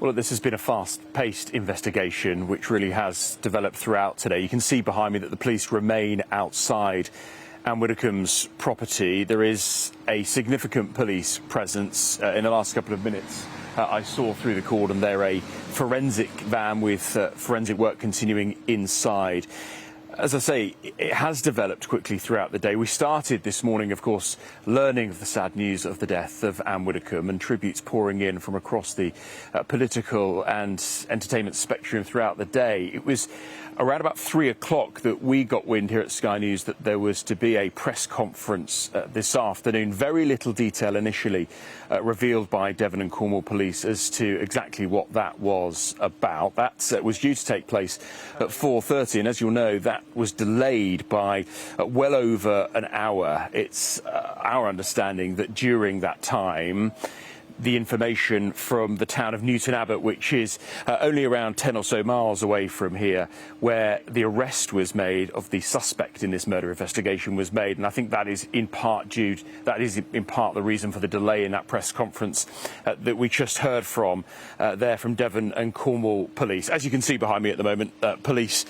Well, this has been a fast-paced investigation which really has developed throughout today. You can see behind me that the police remain outside Anne Widdecombe's property. There is a significant police presence. In the last couple of minutes, I saw through the cordon there a forensic van with forensic work continuing inside. As I say, it has developed quickly throughout the day. We started this morning, of course, learning of the sad news of the death of Anne Widdecombe, and tributes pouring in from across the political and entertainment spectrum throughout the day. It was around about 3 o'clock that we got wind here at Sky News that there was to be a press conference this afternoon. Very little detail initially revealed by Devon and Cornwall Police as to exactly what that was about. That was due to take place at 4:30, and as you'll know, that was delayed by well over an hour. It's our understanding that during that time, the information from the town of Newton Abbot, which is only around 10 or so miles away from here, where the arrest was made of the suspect in this murder investigation was made, and I think that is in part the reason for the delay in that press conference that we just heard from there from Devon and Cornwall Police. As you can see behind me at the moment, police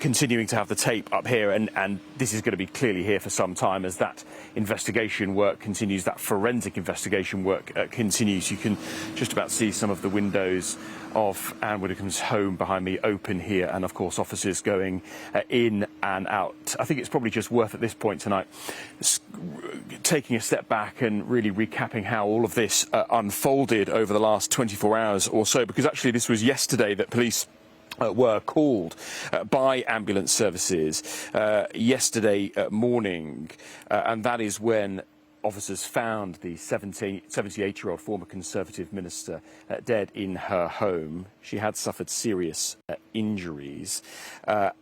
continuing to have the tape up here, and this is going to be clearly here for some time as that investigation work continues, that forensic investigation work continues. You can just about see some of the windows of Anne Widdecombe's home behind me open here, and of course officers going in and out. I think it's probably just worth at this point tonight taking a step back and really recapping how all of this unfolded over the last 24 hours or so, because actually this was yesterday that police were called by ambulance services yesterday morning, and that is when officers found the 78-year-old former Conservative minister dead in her home. She had suffered serious injuries,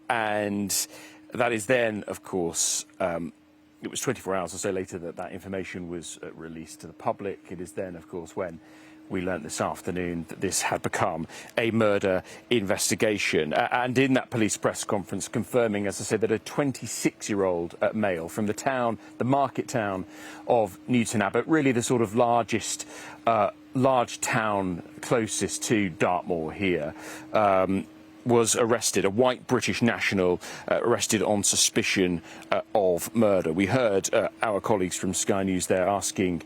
and that is then, of course, it was 24 hours or so later that that information was released to the public. It is then, of course, when we learnt this afternoon that this had become a murder investigation. And in that police press conference confirming, as I said, that a 26-year-old male from the town, the market town of Newton Abbot, really the sort of largest large town closest to Dartmoor here, was arrested, a white British national arrested on suspicion of murder. We heard our colleagues from Sky News there asking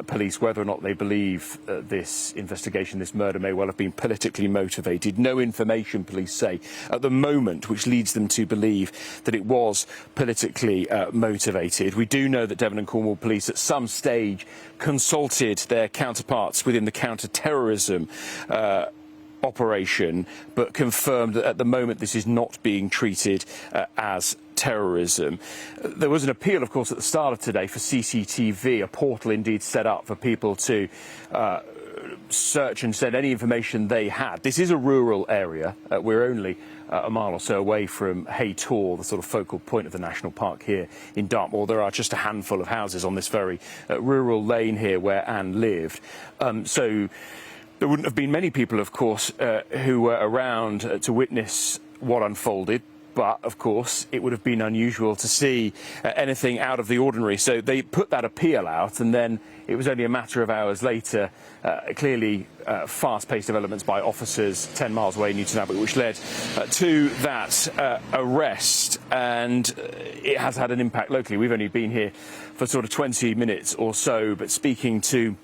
police whether or not they believe this investigation, this murder, may well have been politically motivated. No information, police say, at the moment, which leads them to believe that it was politically motivated. We do know that Devon and Cornwall Police at some stage consulted their counterparts within the counter-terrorism operation, but confirmed that at the moment this is not being treated as terrorism. There was an appeal, of course, at the start of today for CCTV, a portal indeed set up for people to search and send any information they had. This is a rural area. We're only a mile or so away from Hay Tor, the sort of focal point of the national park here in Dartmoor. There are just a handful of houses on this very rural lane here where Anne lived. So there wouldn't have been many people, of course, who were around to witness what unfolded. But, of course, it would have been unusual to see anything out of the ordinary. So they put that appeal out, and then it was only a matter of hours later, clearly fast-paced developments by officers 10 miles away in Newton Abbot, which led to that arrest. And it has had an impact locally. We've only been here for sort of 20 minutes or so, but speaking to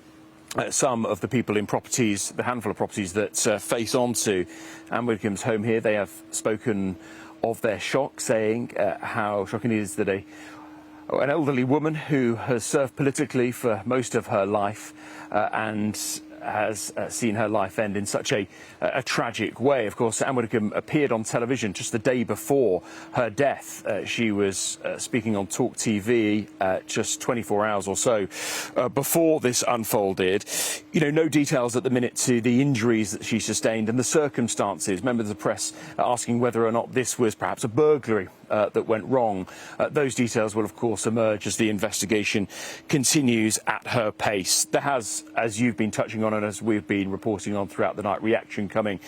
some of the people in properties, the handful of properties that face onto Anne Widdecombe's home here, they have spoken of their shock, saying how shocking it is that an elderly woman who has served politically for most of her life and has seen her life end in such a tragic way. Of course, Anne Widdecombe appeared on television just the day before her death. She was speaking on Talk TV just 24 hours or so before this unfolded. You know, no details at the minute to the injuries that she sustained and the circumstances. Members of the press are asking whether or not this was perhaps a burglary that went wrong. Those details will, of course, emerge as the investigation continues at her pace. There has, as you've been touching on and as we've been reporting on throughout the night, reaction coming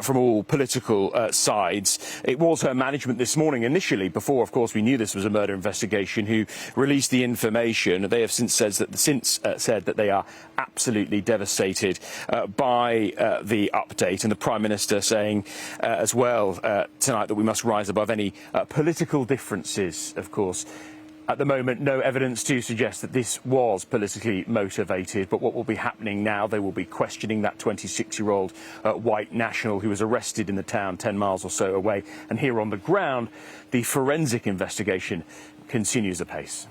from all political sides. It was her management this morning initially, before, of course, we knew this was a murder investigation, who released the information. They have since said that they are absolutely devastated by the update, and the Prime Minister saying as well tonight that we must rise above any political differences, of course. At the moment, no evidence to suggest that this was politically motivated, but what will be happening now, they will be questioning that 26-year-old white national who was arrested in the town 10 miles or so away. And here on the ground, the forensic investigation continues apace.